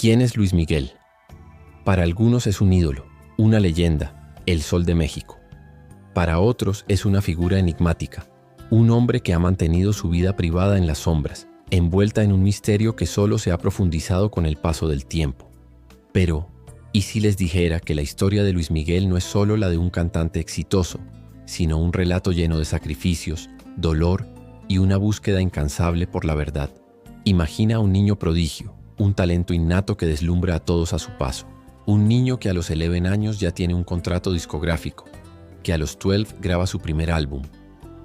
¿Quién es Luis Miguel? Para algunos es un ídolo, una leyenda, el Sol de México. Para otros es una figura enigmática, un hombre que ha mantenido su vida privada en las sombras, envuelta en un misterio que solo se ha profundizado con el paso del tiempo. Pero, ¿y si les dijera que la historia de Luis Miguel no es solo la de un cantante exitoso, sino un relato lleno de sacrificios, dolor y una búsqueda incansable por la verdad? Imagina a un niño prodigio, un talento innato que deslumbra a todos a su paso. Un niño que a los 11 años ya tiene un contrato discográfico, que a los 12 graba su primer álbum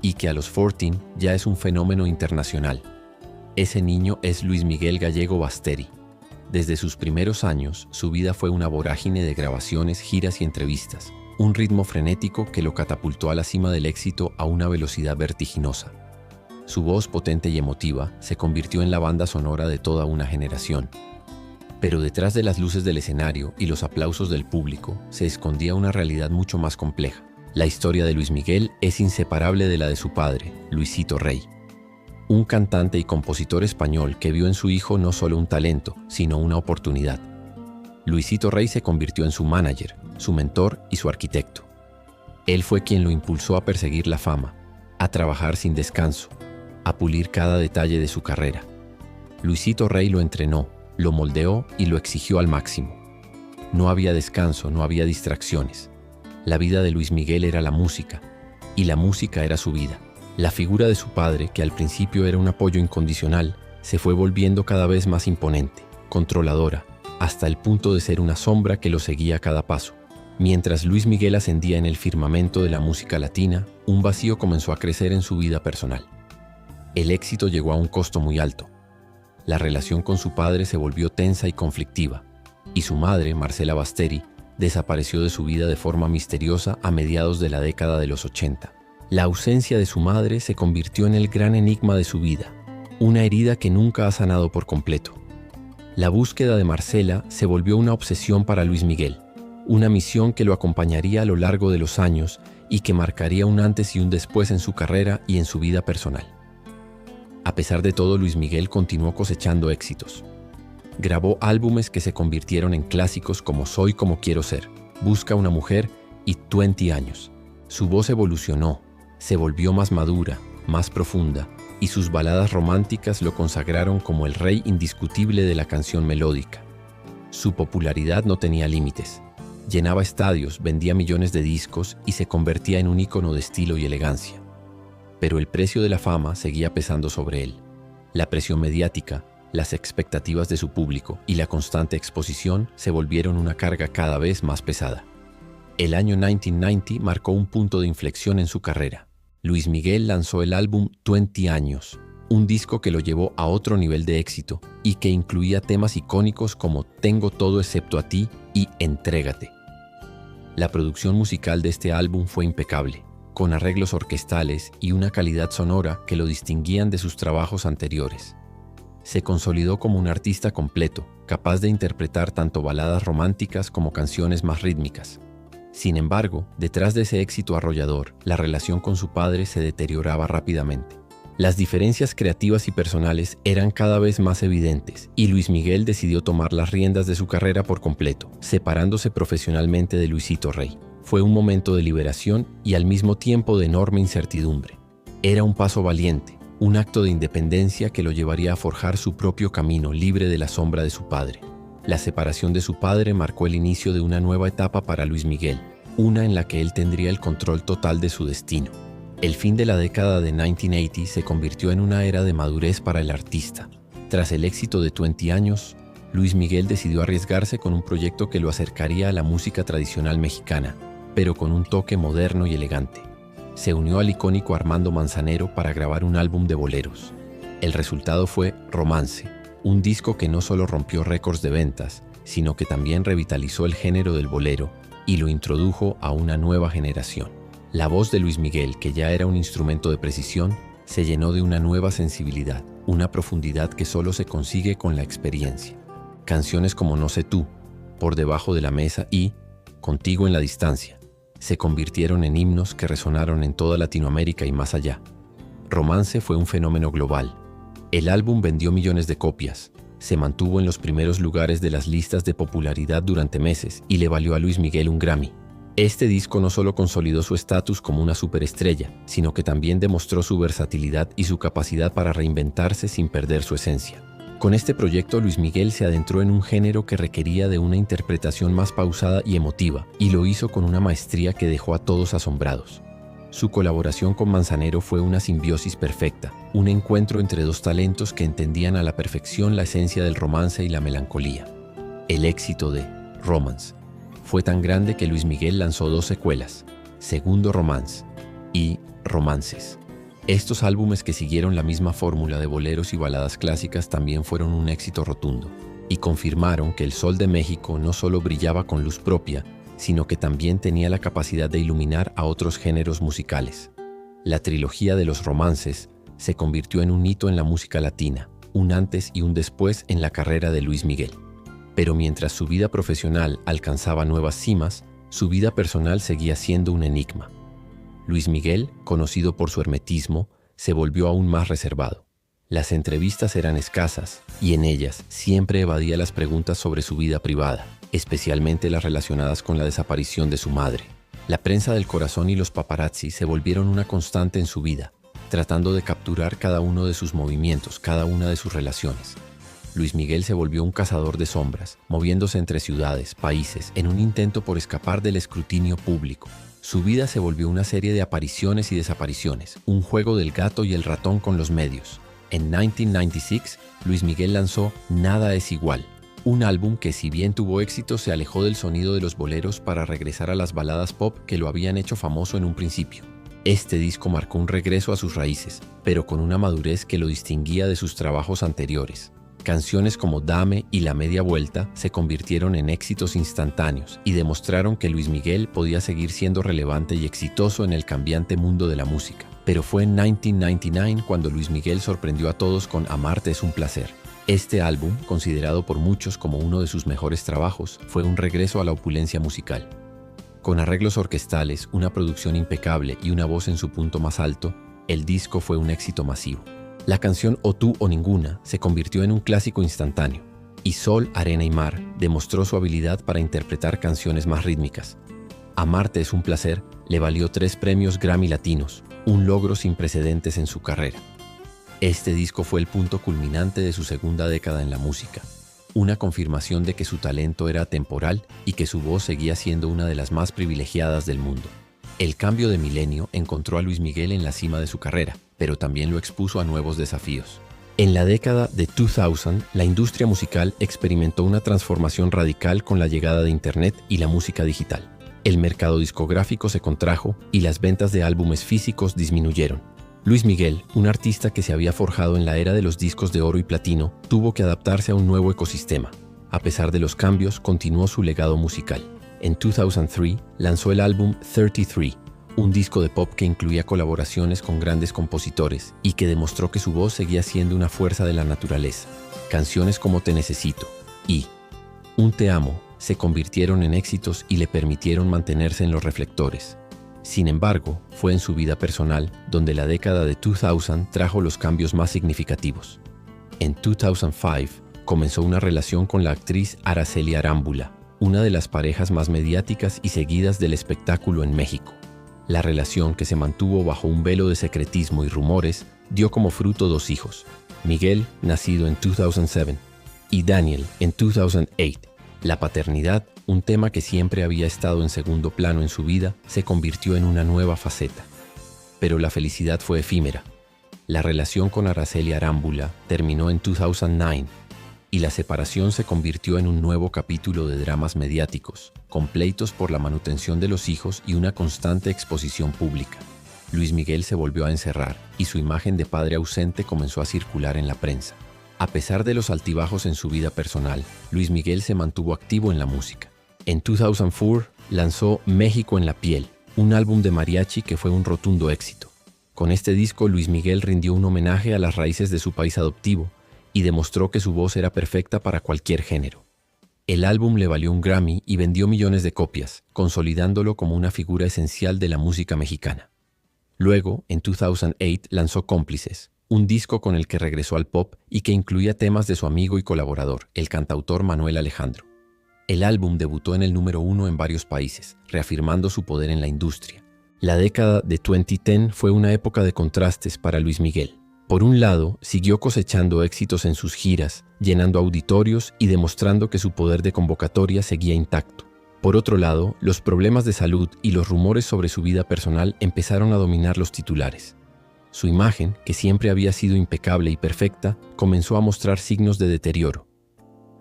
y que a los 14 ya es un fenómeno internacional. Ese niño es Luis Miguel Gallego Basteri. Desde sus primeros años, su vida fue una vorágine de grabaciones, giras y entrevistas, un ritmo frenético que lo catapultó a la cima del éxito a una velocidad vertiginosa. Su voz potente y emotiva se convirtió en la banda sonora de toda una generación. Pero detrás de las luces del escenario y los aplausos del público se escondía una realidad mucho más compleja. La historia de Luis Miguel es inseparable de la de su padre, Luisito Rey, un cantante y compositor español que vio en su hijo no solo un talento, sino una oportunidad. Luisito Rey se convirtió en su manager, su mentor y su arquitecto. Él fue quien lo impulsó a perseguir la fama, a trabajar sin descanso, a pulir cada detalle de su carrera. Luisito Rey lo entrenó, lo moldeó y lo exigió al máximo. No había descanso, no había distracciones. La vida de Luis Miguel era la música, y la música era su vida. La figura de su padre, que al principio era un apoyo incondicional, se fue volviendo cada vez más imponente, controladora, hasta el punto de ser una sombra que lo seguía a cada paso. Mientras Luis Miguel ascendía en el firmamento de la música latina, un vacío comenzó a crecer en su vida personal. El éxito llegó a un costo muy alto. La relación con su padre se volvió tensa y conflictiva, y su madre, Marcela Basteri, desapareció de su vida de forma misteriosa a mediados de la década de los 80. La ausencia de su madre se convirtió en el gran enigma de su vida, una herida que nunca ha sanado por completo. La búsqueda de Marcela se volvió una obsesión para Luis Miguel, una misión que lo acompañaría a lo largo de los años y que marcaría un antes y un después en su carrera y en su vida personal. A pesar de todo, Luis Miguel continuó cosechando éxitos. Grabó álbumes que se convirtieron en clásicos como Soy como quiero ser, Busca una mujer y 20 años. Su voz evolucionó, se volvió más madura, más profunda, y sus baladas románticas lo consagraron como el rey indiscutible de la canción melódica. Su popularidad no tenía límites. Llenaba estadios, vendía millones de discos y se convertía en un ícono de estilo y elegancia. Pero el precio de la fama seguía pesando sobre él. La presión mediática, las expectativas de su público y la constante exposición se volvieron una carga cada vez más pesada. El año 1990 marcó un punto de inflexión en su carrera. Luis Miguel lanzó el álbum 20 años, un disco que lo llevó a otro nivel de éxito y que incluía temas icónicos como Tengo todo excepto a ti y Entrégate. La producción musical de este álbum fue impecable, con arreglos orquestales y una calidad sonora que lo distinguían de sus trabajos anteriores. Se consolidó como un artista completo, capaz de interpretar tanto baladas románticas como canciones más rítmicas. Sin embargo, detrás de ese éxito arrollador, la relación con su padre se deterioraba rápidamente. Las diferencias creativas y personales eran cada vez más evidentes y Luis Miguel decidió tomar las riendas de su carrera por completo, separándose profesionalmente de Luisito Rey. Fue un momento de liberación y al mismo tiempo de enorme incertidumbre. Era un paso valiente, un acto de independencia que lo llevaría a forjar su propio camino libre de la sombra de su padre. La separación de su padre marcó el inicio de una nueva etapa para Luis Miguel, una en la que él tendría el control total de su destino. El fin de la década de 1980 se convirtió en una era de madurez para el artista. Tras el éxito de 20 años, Luis Miguel decidió arriesgarse con un proyecto que lo acercaría a la música tradicional mexicana, pero con un toque moderno y elegante. Se unió al icónico Armando Manzanero para grabar un álbum de boleros. El resultado fue Romance, un disco que no solo rompió récords de ventas, sino que también revitalizó el género del bolero y lo introdujo a una nueva generación. La voz de Luis Miguel, que ya era un instrumento de precisión, se llenó de una nueva sensibilidad, una profundidad que solo se consigue con la experiencia. Canciones como No sé tú, Por debajo de la mesa y Contigo en la distancia se convirtieron en himnos que resonaron en toda Latinoamérica y más allá. Romance fue un fenómeno global. El álbum vendió millones de copias, Se mantuvo en los primeros lugares de las listas de popularidad durante meses y le valió a Luis Miguel un Grammy. Este disco no solo consolidó su estatus como una superestrella, sino que también demostró su versatilidad y su capacidad para reinventarse sin perder su esencia. Con este proyecto, Luis Miguel se adentró en un género que requería de una interpretación más pausada y emotiva, y lo hizo con una maestría que dejó a todos asombrados. Su colaboración con Manzanero fue una simbiosis perfecta, un encuentro entre dos talentos que entendían a la perfección la esencia del romance y la melancolía. El éxito de Romance fue tan grande que Luis Miguel lanzó 2 secuelas, Segundo Romance y Romances. Estos álbumes, que siguieron la misma fórmula de boleros y baladas clásicas, también fueron un éxito rotundo y confirmaron que el Sol de México no solo brillaba con luz propia, sino que también tenía la capacidad de iluminar a otros géneros musicales. La trilogía de los romances se convirtió en un hito en la música latina, un antes y un después en la carrera de Luis Miguel. Pero mientras su vida profesional alcanzaba nuevas cimas, su vida personal seguía siendo un enigma. Luis Miguel, conocido por su hermetismo, se volvió aún más reservado. Las entrevistas eran escasas y en ellas siempre evadía las preguntas sobre su vida privada, especialmente las relacionadas con la desaparición de su madre. La prensa del corazón y los paparazzi se volvieron una constante en su vida, tratando de capturar cada uno de sus movimientos, cada una de sus relaciones. Luis Miguel se volvió un cazador de sombras, moviéndose entre ciudades, países, en un intento por escapar del escrutinio público. Su vida se volvió una serie de apariciones y desapariciones, un juego del gato y el ratón con los medios. En 1996, Luis Miguel lanzó Nada es igual, un álbum que, si bien tuvo éxito, se alejó del sonido de los boleros para regresar a las baladas pop que lo habían hecho famoso en un principio. Este disco marcó un regreso a sus raíces, pero con una madurez que lo distinguía de sus trabajos anteriores. Canciones como Dame y La Media Vuelta se convirtieron en éxitos instantáneos y demostraron que Luis Miguel podía seguir siendo relevante y exitoso en el cambiante mundo de la música. Pero fue en 1999 cuando Luis Miguel sorprendió a todos con Amarte es un placer. Este álbum, considerado por muchos como uno de sus mejores trabajos, fue un regreso a la opulencia musical. Con arreglos orquestales, una producción impecable y una voz en su punto más alto, el disco fue un éxito masivo. La canción O tú o ninguna se convirtió en un clásico instantáneo, y Sol, Arena y Mar demostró su habilidad para interpretar canciones más rítmicas. Amarte es un placer le valió 3 premios Grammy latinos, un logro sin precedentes en su carrera. Este disco fue el punto culminante de su segunda década en la música, una confirmación de que su talento era atemporal y que su voz seguía siendo una de las más privilegiadas del mundo. El cambio de milenio encontró a Luis Miguel en la cima de su carrera, pero también lo expuso a nuevos desafíos. En la década de 2000, la industria musical experimentó una transformación radical con la llegada de Internet y la música digital. El mercado discográfico se contrajo y las ventas de álbumes físicos disminuyeron. Luis Miguel, un artista que se había forjado en la era de los discos de oro y platino, tuvo que adaptarse a un nuevo ecosistema. A pesar de los cambios, continuó su legado musical. En 2003 lanzó el álbum 33, un disco de pop que incluía colaboraciones con grandes compositores y que demostró que su voz seguía siendo una fuerza de la naturaleza. Canciones como Te Necesito y Un Te Amo se convirtieron en éxitos y le permitieron mantenerse en los reflectores. Sin embargo, fue en su vida personal donde la década de 2000 trajo los cambios más significativos. En 2005 comenzó una relación con la actriz Araceli Arámbula, una de las parejas más mediáticas y seguidas del espectáculo en México. La relación, que se mantuvo bajo un velo de secretismo y rumores, dio como fruto 2 hijos, Miguel, nacido en 2007, y Daniel, en 2008. La paternidad, un tema que siempre había estado en segundo plano en su vida, se convirtió en una nueva faceta. Pero la felicidad fue efímera. La relación con Araceli Arámbula terminó en 2009, y la separación se convirtió en un nuevo capítulo de dramas mediáticos, con pleitos por la manutención de los hijos y una constante exposición pública. Luis Miguel se volvió a encerrar y su imagen de padre ausente comenzó a circular en la prensa. A pesar de los altibajos en su vida personal, Luis Miguel se mantuvo activo en la música. En 2004 lanzó México en la piel, un álbum de mariachi que fue un rotundo éxito. Con este disco, Luis Miguel rindió un homenaje a las raíces de su país adoptivo y demostró que su voz era perfecta para cualquier género. El álbum le valió un Grammy y vendió millones de copias, consolidándolo como una figura esencial de la música mexicana. Luego, en 2008, lanzó Cómplices, un disco con el que regresó al pop y que incluía temas de su amigo y colaborador, el cantautor Manuel Alejandro. El álbum debutó en el número 1 en varios países, reafirmando su poder en la industria. La década de 2010 fue una época de contrastes para Luis Miguel. Por un lado, siguió cosechando éxitos en sus giras, llenando auditorios y demostrando que su poder de convocatoria seguía intacto. Por otro lado, los problemas de salud y los rumores sobre su vida personal empezaron a dominar los titulares. Su imagen, que siempre había sido impecable y perfecta, comenzó a mostrar signos de deterioro.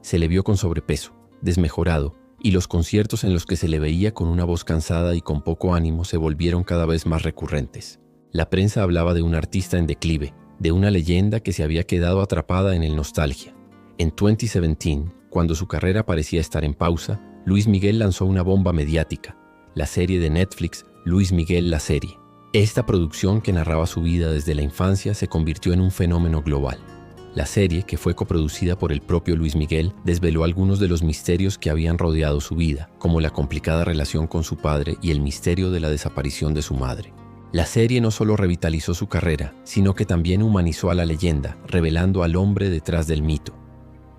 Se le vio con sobrepeso, desmejorado, y los conciertos en los que se le veía con una voz cansada y con poco ánimo se volvieron cada vez más recurrentes. La prensa hablaba de un artista en declive, de una leyenda que se había quedado atrapada en el nostalgia. En 2017, cuando su carrera parecía estar en pausa, Luis Miguel lanzó una bomba mediática, la serie de Netflix Luis Miguel la serie. Esta producción, que narraba su vida desde la infancia, se convirtió en un fenómeno global. La serie, que fue coproducida por el propio Luis Miguel, desveló algunos de los misterios que habían rodeado su vida, como la complicada relación con su padre y el misterio de la desaparición de su madre. La serie no solo revitalizó su carrera, sino que también humanizó a la leyenda, revelando al hombre detrás del mito.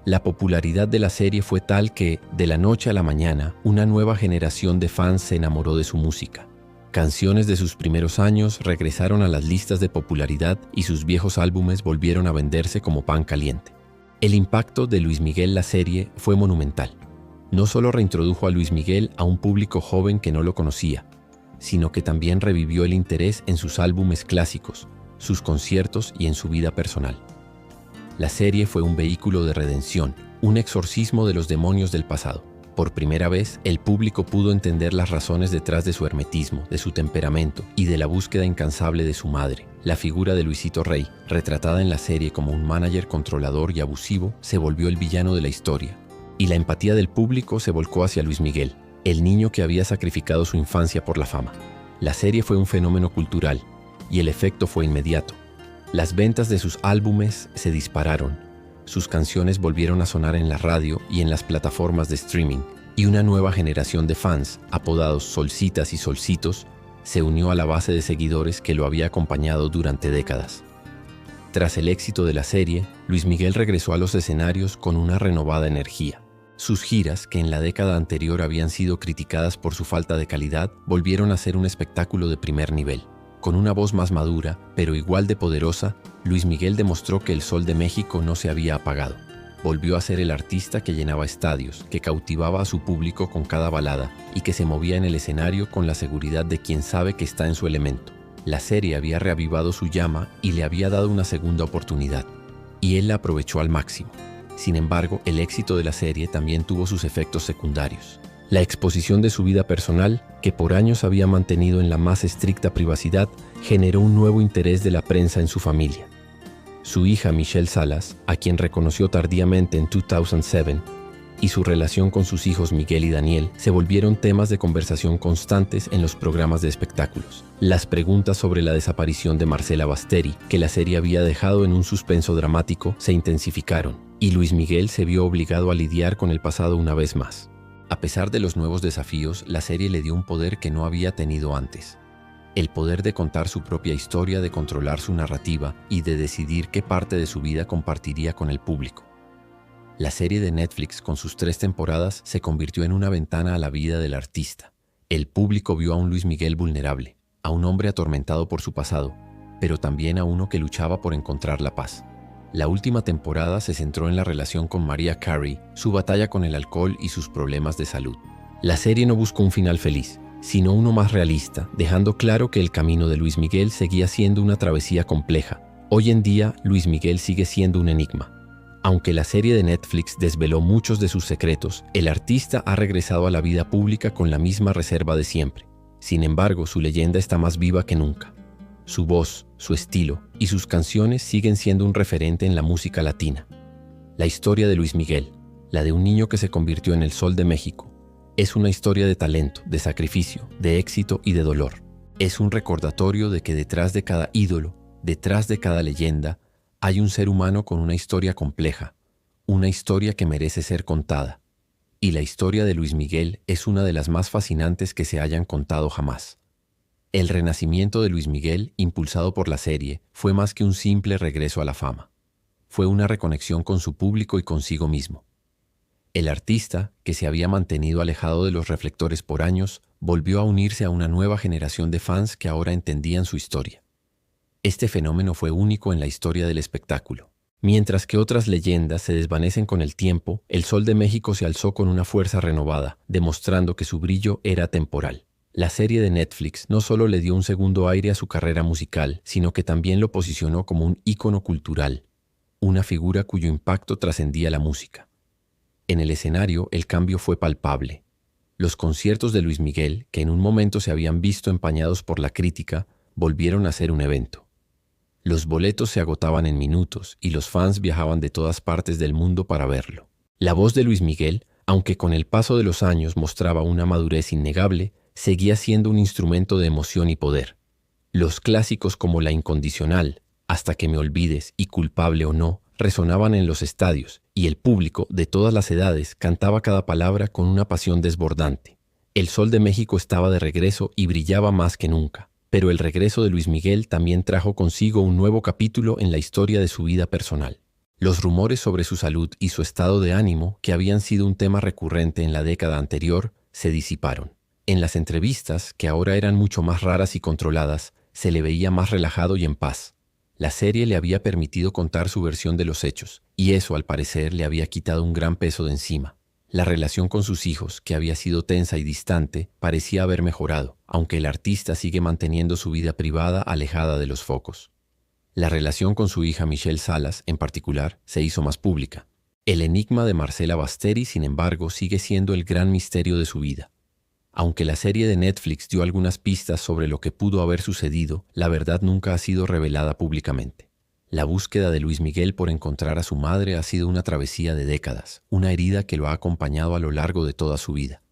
La popularidad de la serie fue tal que, de la noche a la mañana, una nueva generación de fans se enamoró de su música. Canciones de sus primeros años regresaron a las listas de popularidad y sus viejos álbumes volvieron a venderse como pan caliente. El impacto de Luis Miguel la serie fue monumental. No solo reintrodujo a Luis Miguel a un público joven que no lo conocía, sino que también revivió el interés en sus álbumes clásicos, sus conciertos y en su vida personal. La serie fue un vehículo de redención, un exorcismo de los demonios del pasado. Por primera vez, el público pudo entender las razones detrás de su hermetismo, de su temperamento y de la búsqueda incansable de su madre. La figura de Luisito Rey, retratada en la serie como un manager controlador y abusivo, se volvió el villano de la historia. Y la empatía del público se volcó hacia Luis Miguel, el niño que había sacrificado su infancia por la fama. La serie fue un fenómeno cultural, y el efecto fue inmediato. Las ventas de sus álbumes se dispararon. Sus canciones volvieron a sonar en la radio y en las plataformas de streaming, y una nueva generación de fans, apodados Solcitas y Solcitos, se unió a la base de seguidores que lo había acompañado durante décadas. Tras el éxito de la serie, Luis Miguel regresó a los escenarios con una renovada energía. Sus giras, que en la década anterior habían sido criticadas por su falta de calidad, volvieron a ser un espectáculo de primer nivel. Con una voz más madura, pero igual de poderosa, Luis Miguel demostró que el Sol de México no se había apagado. Volvió a ser el artista que llenaba estadios, que cautivaba a su público con cada balada y que se movía en el escenario con la seguridad de quien sabe que está en su elemento. La serie había reavivado su llama y le había dado una segunda oportunidad, y él la aprovechó al máximo. Sin embargo, el éxito de la serie también tuvo sus efectos secundarios. La exposición de su vida personal, que por años había mantenido en la más estricta privacidad, generó un nuevo interés de la prensa en su familia. Su hija Michelle Salas, a quien reconoció tardíamente en 2007, y su relación con sus hijos Miguel y Daniel se volvieron temas de conversación constantes en los programas de espectáculos. Las preguntas sobre la desaparición de Marcela Basteri, que la serie había dejado en un suspenso dramático, se intensificaron, y Luis Miguel se vio obligado a lidiar con el pasado una vez más. A pesar de los nuevos desafíos, la serie le dio un poder que no había tenido antes. El poder de contar su propia historia, de controlar su narrativa y de decidir qué parte de su vida compartiría con el público. La serie de Netflix, con sus 3 temporadas, se convirtió en una ventana a la vida del artista. El público vio a un Luis Miguel vulnerable, a un hombre atormentado por su pasado, pero también a uno que luchaba por encontrar la paz. La última temporada se centró en la relación con Mariah Carey, su batalla con el alcohol y sus problemas de salud. La serie no buscó un final feliz, sino uno más realista, dejando claro que el camino de Luis Miguel seguía siendo una travesía compleja. Hoy en día, Luis Miguel sigue siendo un enigma. Aunque la serie de Netflix desveló muchos de sus secretos, el artista ha regresado a la vida pública con la misma reserva de siempre. Sin embargo, su leyenda está más viva que nunca. Su voz, su estilo y sus canciones siguen siendo un referente en la música latina. La historia de Luis Miguel, la de un niño que se convirtió en el Sol de México, es una historia de talento, de sacrificio, de éxito y de dolor. Es un recordatorio de que detrás de cada ídolo, detrás de cada leyenda, hay un ser humano con una historia compleja, una historia que merece ser contada. Y la historia de Luis Miguel es una de las más fascinantes que se hayan contado jamás. El renacimiento de Luis Miguel, impulsado por la serie, fue más que un simple regreso a la fama. Fue una reconexión con su público y consigo mismo. El artista, que se había mantenido alejado de los reflectores por años, volvió a unirse a una nueva generación de fans que ahora entendían su historia. Este fenómeno fue único en la historia del espectáculo. Mientras que otras leyendas se desvanecen con el tiempo, el Sol de México se alzó con una fuerza renovada, demostrando que su brillo era temporal. La serie de Netflix no solo le dio un segundo aire a su carrera musical, sino que también lo posicionó como un ícono cultural, una figura cuyo impacto trascendía la música. En el escenario, el cambio fue palpable. Los conciertos de Luis Miguel, que en un momento se habían visto empañados por la crítica, volvieron a ser un evento. Los boletos se agotaban en minutos y los fans viajaban de todas partes del mundo para verlo. La voz de Luis Miguel, aunque con el paso de los años mostraba una madurez innegable, seguía siendo un instrumento de emoción y poder. Los clásicos como La Incondicional, Hasta que me olvides y Culpable o no, resonaban en los estadios y el público de todas las edades cantaba cada palabra con una pasión desbordante. El Sol de México estaba de regreso y brillaba más que nunca. Pero el regreso de Luis Miguel también trajo consigo un nuevo capítulo en la historia de su vida personal. Los rumores sobre su salud y su estado de ánimo, que habían sido un tema recurrente en la década anterior, se disiparon. En las entrevistas, que ahora eran mucho más raras y controladas, se le veía más relajado y en paz. La serie le había permitido contar su versión de los hechos, y eso, al parecer, le había quitado un gran peso de encima. La relación con sus hijos, que había sido tensa y distante, parecía haber mejorado, aunque el artista sigue manteniendo su vida privada alejada de los focos. La relación con su hija Michelle Salas, en particular, se hizo más pública. El enigma de Marcela Basteri, sin embargo, sigue siendo el gran misterio de su vida. Aunque la serie de Netflix dio algunas pistas sobre lo que pudo haber sucedido, la verdad nunca ha sido revelada públicamente. La búsqueda de Luis Miguel por encontrar a su madre ha sido una travesía de décadas, una herida que lo ha acompañado a lo largo de toda su vida.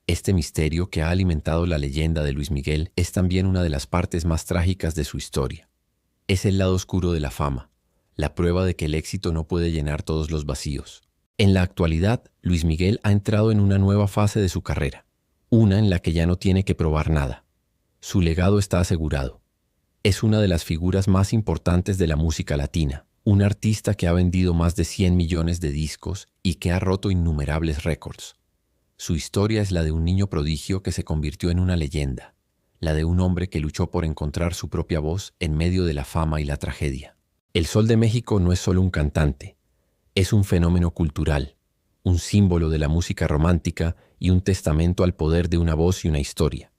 Este misterio que ha alimentado la leyenda de Luis Miguel es también una de las partes más trágicas de su historia. Es el lado oscuro de la fama, la prueba de que el éxito no puede llenar todos los vacíos. En la actualidad, Luis Miguel ha entrado en una nueva fase de su carrera, una en la que ya no tiene que probar nada. Su legado está asegurado. Es una de las figuras más importantes de la música latina, un artista que ha vendido más de 100 millones de discos y que ha roto innumerables récords. Su historia es la de un niño prodigio que se convirtió en una leyenda, la de un hombre que luchó por encontrar su propia voz en medio de la fama y la tragedia. El Sol de México no es solo un cantante, es un fenómeno cultural, un símbolo de la música romántica y un testamento al poder de una voz y una historia.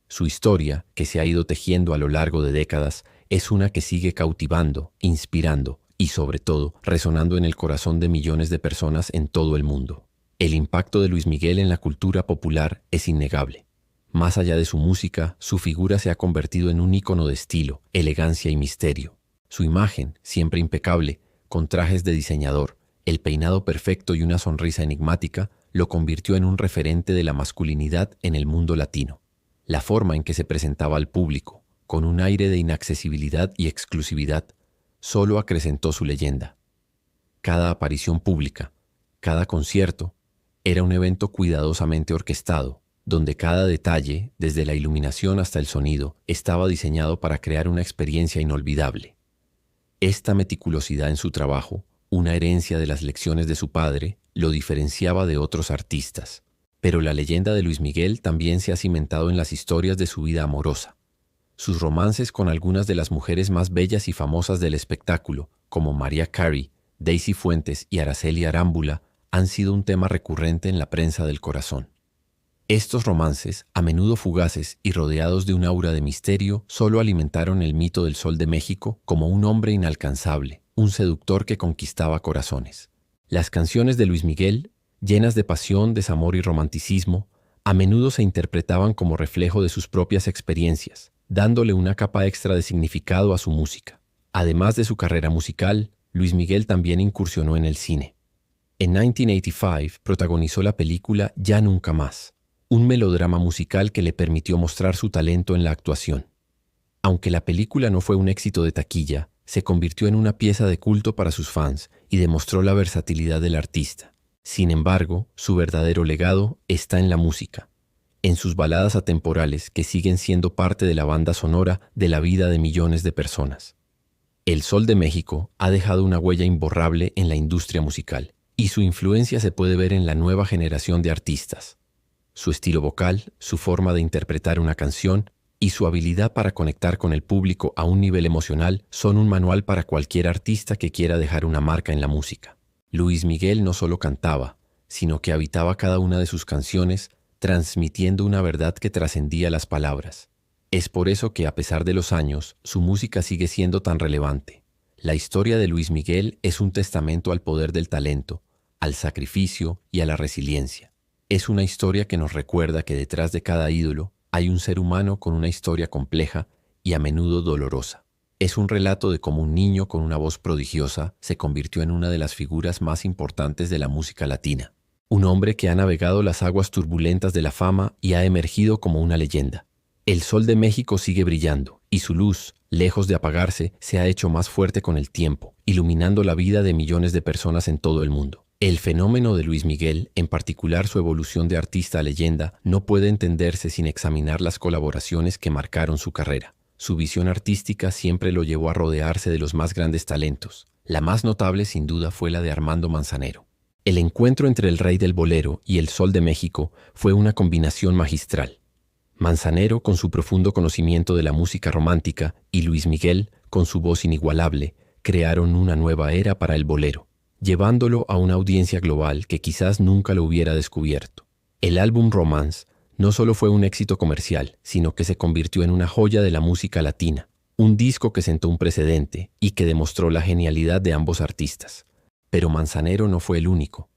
Su historia, que se ha ido tejiendo a lo largo de décadas, es una que sigue cautivando, inspirando y, sobre todo, resonando en el corazón de millones de personas en todo el mundo. El impacto de Luis Miguel en la cultura popular es innegable. Más allá de su música, su figura se ha convertido en un ícono de estilo, elegancia y misterio. Su imagen, siempre impecable, con trajes de diseñador, el peinado perfecto y una sonrisa enigmática, lo convirtió en un referente de la masculinidad en el mundo latino. La forma en que se presentaba al público, con un aire de inaccesibilidad y exclusividad, solo acrecentó su leyenda. Cada aparición pública, cada concierto, era un evento cuidadosamente orquestado, donde cada detalle, desde la iluminación hasta el sonido, estaba diseñado para crear una experiencia inolvidable. Esta meticulosidad en su trabajo, una herencia de las lecciones de su padre, lo diferenciaba de otros artistas. Pero la leyenda de Luis Miguel también se ha cimentado en las historias de su vida amorosa. Sus romances con algunas de las mujeres más bellas y famosas del espectáculo, como Mariah Carey, Daisy Fuentes y Araceli Arámbula, han sido un tema recurrente en la prensa del corazón. Estos romances, a menudo fugaces y rodeados de un aura de misterio, solo alimentaron el mito del Sol de México como un hombre inalcanzable, un seductor que conquistaba corazones. Las canciones de Luis Miguel, llenas de pasión, desamor y romanticismo, a menudo se interpretaban como reflejo de sus propias experiencias, dándole una capa extra de significado a su música. Además de su carrera musical, Luis Miguel también incursionó en el cine. En 1985 protagonizó la película Ya Nunca Más, un melodrama musical que le permitió mostrar su talento en la actuación. Aunque la película no fue un éxito de taquilla, se convirtió en una pieza de culto para sus fans y demostró la versatilidad del artista. Sin embargo, su verdadero legado está en la música, en sus baladas atemporales que siguen siendo parte de la banda sonora de la vida de millones de personas. El Sol de México ha dejado una huella imborrable en la industria musical, y su influencia se puede ver en la nueva generación de artistas. Su estilo vocal, su forma de interpretar una canción y su habilidad para conectar con el público a un nivel emocional son un manual para cualquier artista que quiera dejar una marca en la música. Luis Miguel no solo cantaba, sino que habitaba cada una de sus canciones, transmitiendo una verdad que trascendía las palabras. Es por eso que, a pesar de los años, su música sigue siendo tan relevante. La historia de Luis Miguel es un testamento al poder del talento, al sacrificio y a la resiliencia. Es una historia que nos recuerda que detrás de cada ídolo hay un ser humano con una historia compleja y a menudo dolorosa. Es un relato de cómo un niño con una voz prodigiosa se convirtió en una de las figuras más importantes de la música latina. Un hombre que ha navegado las aguas turbulentas de la fama y ha emergido como una leyenda. El Sol de México sigue brillando, y su luz, lejos de apagarse, se ha hecho más fuerte con el tiempo, iluminando la vida de millones de personas en todo el mundo. El fenómeno de Luis Miguel, en particular su evolución de artista a leyenda, no puede entenderse sin examinar las colaboraciones que marcaron su carrera. Su visión artística siempre lo llevó a rodearse de los más grandes talentos. La más notable, sin duda, fue la de Armando Manzanero. El encuentro entre el rey del bolero y el Sol de México fue una combinación magistral. Manzanero, con su profundo conocimiento de la música romántica, y Luis Miguel, con su voz inigualable, crearon una nueva era para el bolero, llevándolo a una audiencia global que quizás nunca lo hubiera descubierto. El álbum Romance no solo fue un éxito comercial, sino que se convirtió en una joya de la música latina, un disco que sentó un precedente y que demostró la genialidad de ambos artistas. Pero Manzanero no fue el único.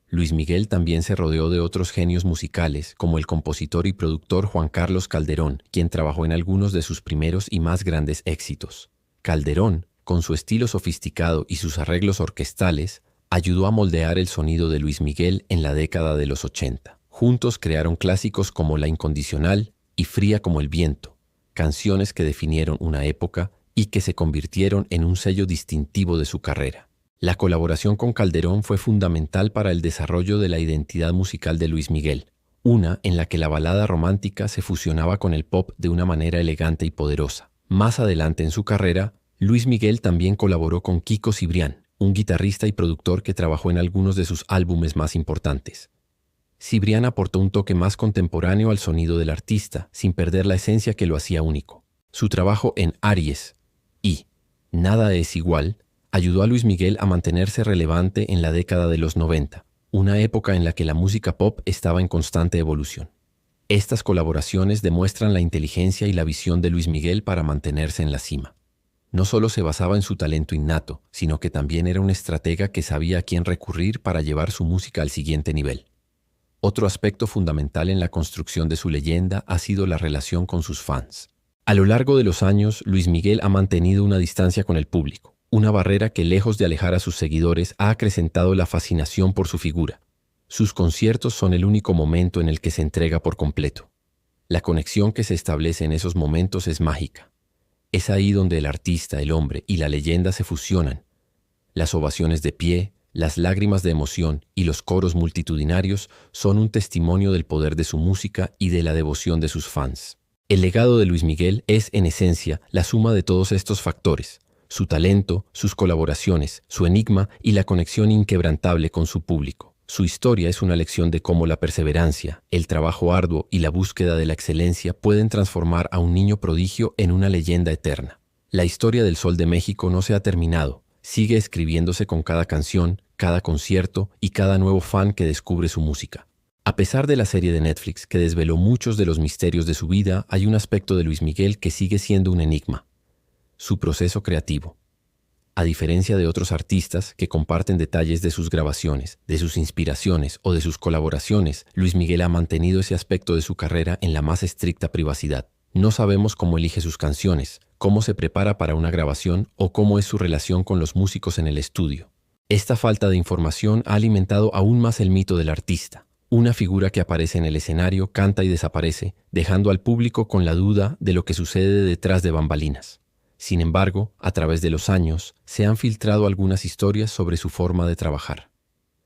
Luis Miguel también se rodeó de otros genios musicales, como el compositor y productor Juan Carlos Calderón, quien trabajó en algunos de sus primeros y más grandes éxitos. Calderón, con su estilo sofisticado y sus arreglos orquestales, ayudó a moldear el sonido de Luis Miguel en la década de los 80. Juntos crearon clásicos como La Incondicional y Fría como el viento, canciones que definieron una época y que se convirtieron en un sello distintivo de su carrera. La colaboración con Calderón fue fundamental para el desarrollo de la identidad musical de Luis Miguel, una en la que la balada romántica se fusionaba con el pop de una manera elegante y poderosa. Más adelante en su carrera, Luis Miguel también colaboró con Kiko Cibrián, un guitarrista y productor que trabajó en algunos de sus álbumes más importantes. Cibrián aportó un toque más contemporáneo al sonido del artista, sin perder la esencia que lo hacía único. Su trabajo en Aries y Nada es igual ayudó a Luis Miguel a mantenerse relevante en la década de los 90, una época en la que la música pop estaba en constante evolución. Estas colaboraciones demuestran la inteligencia y la visión de Luis Miguel para mantenerse en la cima. No solo se basaba en su talento innato, sino que también era un estratega que sabía a quién recurrir para llevar su música al siguiente nivel. Otro aspecto fundamental en la construcción de su leyenda ha sido la relación con sus fans. A lo largo de los años, Luis Miguel ha mantenido una distancia con el público, una barrera que, lejos de alejar a sus seguidores, ha acrecentado la fascinación por su figura. Sus conciertos son el único momento en el que se entrega por completo. La conexión que se establece en esos momentos es mágica. Es ahí donde el artista, el hombre y la leyenda se fusionan. Las ovaciones de pie, las lágrimas de emoción y los coros multitudinarios son un testimonio del poder de su música y de la devoción de sus fans. El legado de Luis Miguel es, en esencia, la suma de todos estos factores: su talento, sus colaboraciones, su enigma y la conexión inquebrantable con su público. Su historia es una lección de cómo la perseverancia, el trabajo arduo y la búsqueda de la excelencia pueden transformar a un niño prodigio en una leyenda eterna. La historia del Sol de México no se ha terminado, sigue escribiéndose con cada canción, cada concierto y cada nuevo fan que descubre su música. A pesar de la serie de Netflix que desveló muchos de los misterios de su vida, hay un aspecto de Luis Miguel que sigue siendo un enigma: su proceso creativo. A diferencia de otros artistas que comparten detalles de sus grabaciones, de sus inspiraciones o de sus colaboraciones, Luis Miguel ha mantenido ese aspecto de su carrera en la más estricta privacidad. No sabemos cómo elige sus canciones, cómo se prepara para una grabación o cómo es su relación con los músicos en el estudio. Esta falta de información ha alimentado aún más el mito del artista, una figura que aparece en el escenario, canta y desaparece, dejando al público con la duda de lo que sucede detrás de bambalinas. Sin embargo, a través de los años, se han filtrado algunas historias sobre su forma de trabajar.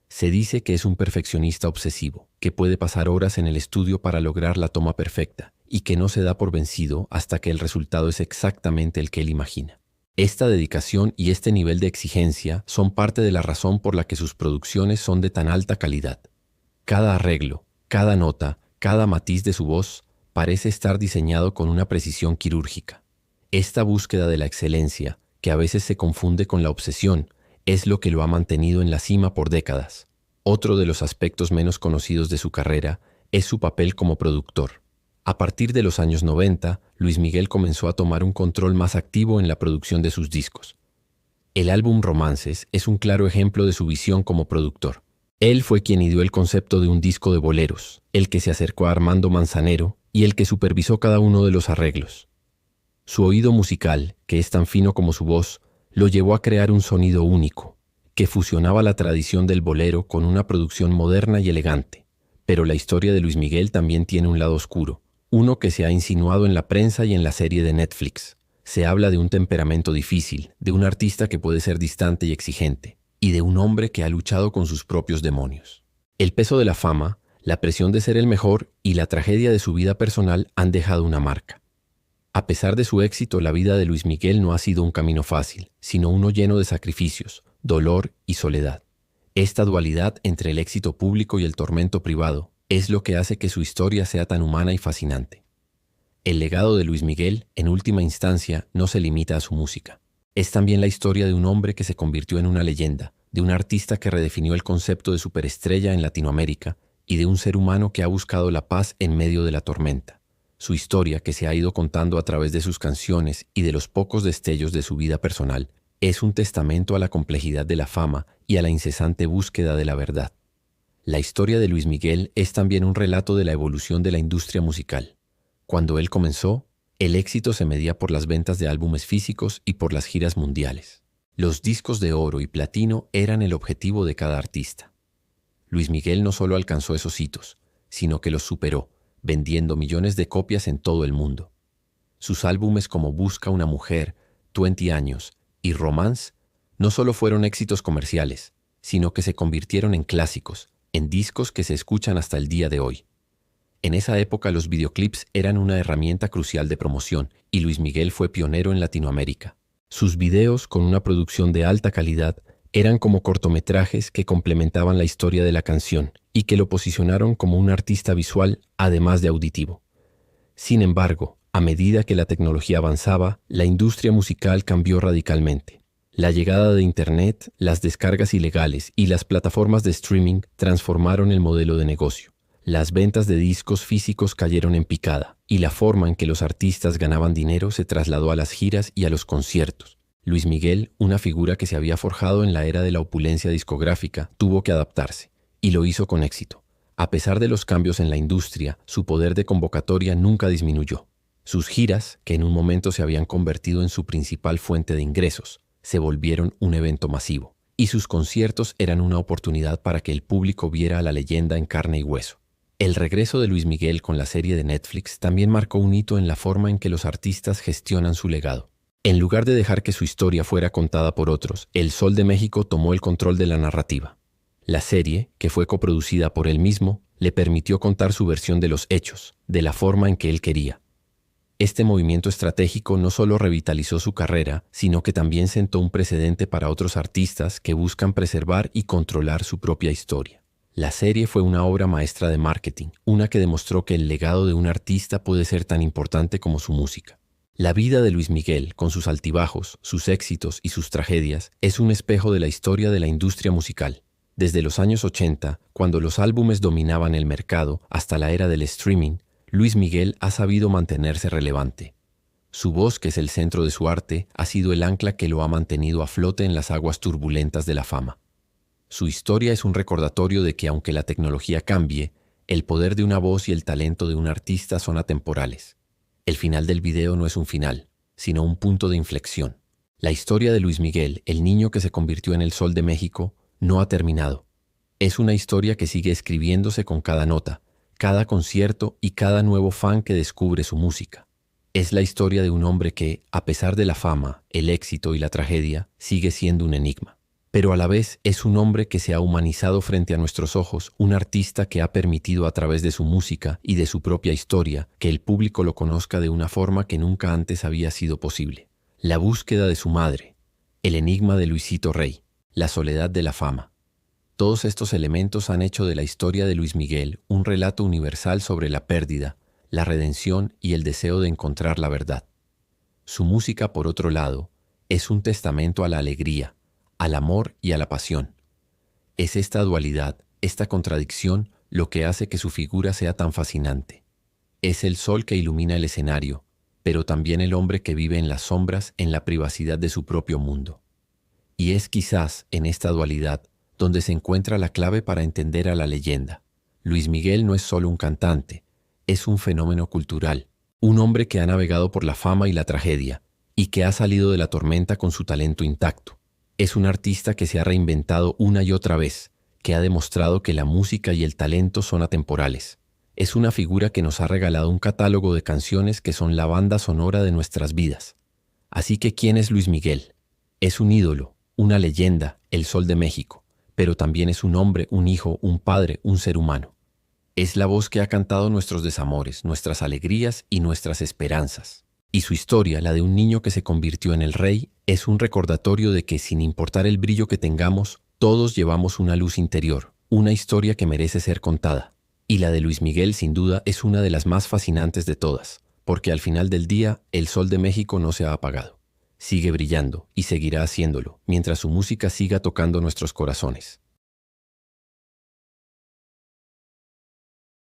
Se dice que es un perfeccionista obsesivo, que puede pasar horas en el estudio para lograr la toma perfecta y que no se da por vencido hasta que el resultado es exactamente el que él imagina. Esta dedicación y este nivel de exigencia son parte de la razón por la que sus producciones son de tan alta calidad. Cada arreglo, cada nota, cada matiz de su voz parece estar diseñado con una precisión quirúrgica. Esta búsqueda de la excelencia, que a veces se confunde con la obsesión, es lo que lo ha mantenido en la cima por décadas. Otro de los aspectos menos conocidos de su carrera es su papel como productor. A partir de los años 90, Luis Miguel comenzó a tomar un control más activo en la producción de sus discos. El álbum Romances es un claro ejemplo de su visión como productor. Él fue quien ideó el concepto de un disco de boleros, el que se acercó a Armando Manzanero y el que supervisó cada uno de los arreglos. Su oído musical, que es tan fino como su voz, lo llevó a crear un sonido único, que fusionaba la tradición del bolero con una producción moderna y elegante. Pero la historia de Luis Miguel también tiene un lado oscuro, uno que se ha insinuado en la prensa y en la serie de Netflix. Se habla de un temperamento difícil, de un artista que puede ser distante y exigente, y de un hombre que ha luchado con sus propios demonios. El peso de la fama, la presión de ser el mejor y la tragedia de su vida personal han dejado una marca. A pesar de su éxito, la vida de Luis Miguel no ha sido un camino fácil, sino uno lleno de sacrificios, dolor y soledad. Esta dualidad entre el éxito público y el tormento privado es lo que hace que su historia sea tan humana y fascinante. El legado de Luis Miguel, en última instancia, no se limita a su música. Es también la historia de un hombre que se convirtió en una leyenda, de un artista que redefinió el concepto de superestrella en Latinoamérica y de un ser humano que ha buscado la paz en medio de la tormenta. Su historia, que se ha ido contando a través de sus canciones y de los pocos destellos de su vida personal, es un testamento a la complejidad de la fama y a la incesante búsqueda de la verdad. La historia de Luis Miguel es también un relato de la evolución de la industria musical. Cuando él comenzó, el éxito se medía por las ventas de álbumes físicos y por las giras mundiales. Los discos de oro y platino eran el objetivo de cada artista. Luis Miguel no solo alcanzó esos hitos, sino que los superó, vendiendo millones de copias en todo el mundo. Sus álbumes como Busca una mujer, 20 años y Romance no solo fueron éxitos comerciales, sino que se convirtieron en clásicos, en discos que se escuchan hasta el día de hoy. En esa época los videoclips eran una herramienta crucial de promoción y Luis Miguel fue pionero en Latinoamérica. Sus videos, con una producción de alta calidad, eran como cortometrajes que complementaban la historia de la canción y que lo posicionaron como un artista visual, además de auditivo. Sin embargo, a medida que la tecnología avanzaba, la industria musical cambió radicalmente. La llegada de Internet, las descargas ilegales y las plataformas de streaming transformaron el modelo de negocio. Las ventas de discos físicos cayeron en picada y la forma en que los artistas ganaban dinero se trasladó a las giras y a los conciertos. Luis Miguel, una figura que se había forjado en la era de la opulencia discográfica, tuvo que adaptarse, y lo hizo con éxito. A pesar de los cambios en la industria, su poder de convocatoria nunca disminuyó. Sus giras, que en un momento se habían convertido en su principal fuente de ingresos, se volvieron un evento masivo, y sus conciertos eran una oportunidad para que el público viera a la leyenda en carne y hueso. El regreso de Luis Miguel con la serie de Netflix también marcó un hito en la forma en que los artistas gestionan su legado. En lugar de dejar que su historia fuera contada por otros, El Sol de México tomó el control de la narrativa. La serie, que fue coproducida por él mismo, le permitió contar su versión de los hechos, de la forma en que él quería. Este movimiento estratégico no solo revitalizó su carrera, sino que también sentó un precedente para otros artistas que buscan preservar y controlar su propia historia. La serie fue una obra maestra de marketing, una que demostró que el legado de un artista puede ser tan importante como su música. La vida de Luis Miguel, con sus altibajos, sus éxitos y sus tragedias, es un espejo de la historia de la industria musical. Desde los años 80, cuando los álbumes dominaban el mercado, hasta la era del streaming, Luis Miguel ha sabido mantenerse relevante. Su voz, que es el centro de su arte, ha sido el ancla que lo ha mantenido a flote en las aguas turbulentas de la fama. Su historia es un recordatorio de que aunque la tecnología cambie, el poder de una voz y el talento de un artista son atemporales. El final del video no es un final, sino un punto de inflexión. La historia de Luis Miguel, el niño que se convirtió en el Sol de México, no ha terminado. Es una historia que sigue escribiéndose con cada nota, cada concierto y cada nuevo fan que descubre su música. Es la historia de un hombre que, a pesar de la fama, el éxito y la tragedia, sigue siendo un enigma. pero a la vez es un hombre que se ha humanizado frente a nuestros ojos, un artista que ha permitido a través de su música y de su propia historia que el público lo conozca de una forma que nunca antes había sido posible. La búsqueda de su madre, el enigma de Luisito Rey, la soledad de la fama. Todos estos elementos han hecho de la historia de Luis Miguel un relato universal sobre la pérdida, la redención y el deseo de encontrar la verdad. Su música, por otro lado, es un testamento a la alegría, al amor y a la pasión. Es esta dualidad, esta contradicción, lo que hace que su figura sea tan fascinante. Es el sol que ilumina el escenario, pero también el hombre que vive en las sombras, en la privacidad de su propio mundo. Y es quizás en esta dualidad donde se encuentra la clave para entender a la leyenda. Luis Miguel no es solo un cantante, es un fenómeno cultural, un hombre que ha navegado por la fama y la tragedia, y que ha salido de la tormenta con su talento intacto. Es un artista que se ha reinventado una y otra vez, que ha demostrado que la música y el talento son atemporales. Es una figura que nos ha regalado un catálogo de canciones que son la banda sonora de nuestras vidas. Así que, ¿quién es Luis Miguel? Es un ídolo, una leyenda, el Sol de México, pero también es un hombre, un hijo, un padre, un ser humano. Es la voz que ha cantado nuestros desamores, nuestras alegrías y nuestras esperanzas. Y su historia, la de un niño que se convirtió en el rey, es un recordatorio de que sin importar el brillo que tengamos, todos llevamos una luz interior, una historia que merece ser contada. Y la de Luis Miguel, sin duda, es una de las más fascinantes de todas, porque al final del día, el Sol de México no se ha apagado. Sigue brillando y seguirá haciéndolo, mientras su música siga tocando nuestros corazones.